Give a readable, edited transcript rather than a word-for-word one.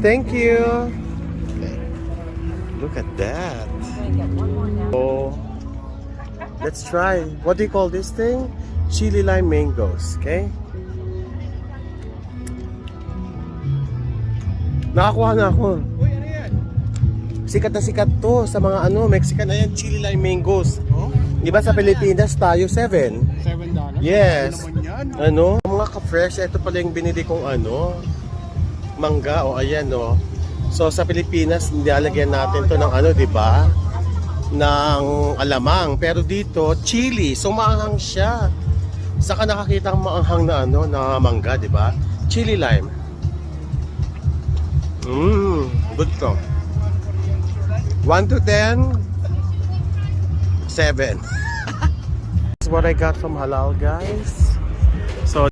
Thank you. Okay. Look at that. Oh, let's try. What do you call this thing? Chili lime mangoes. Okay. Nakakuha na ako. Sikat na sikat to sa mga Mexican. Ayan, chili lime mangoes. Oh? Diba sa Pilipinas tayo, $7? $7? Yes. Ano naman yan? Mga ka-fresh, ito pala yung binili kong mangga. O ayan So sa Pilipinas, nilalagyan natin to ng diba? Ng alamang. Pero dito, chili. So maanghang siya. Saka nakakita ang maanghang na na mangga, diba? Chili lime. Good to. 1 to 10, 7. This is what I got from Halal, guys.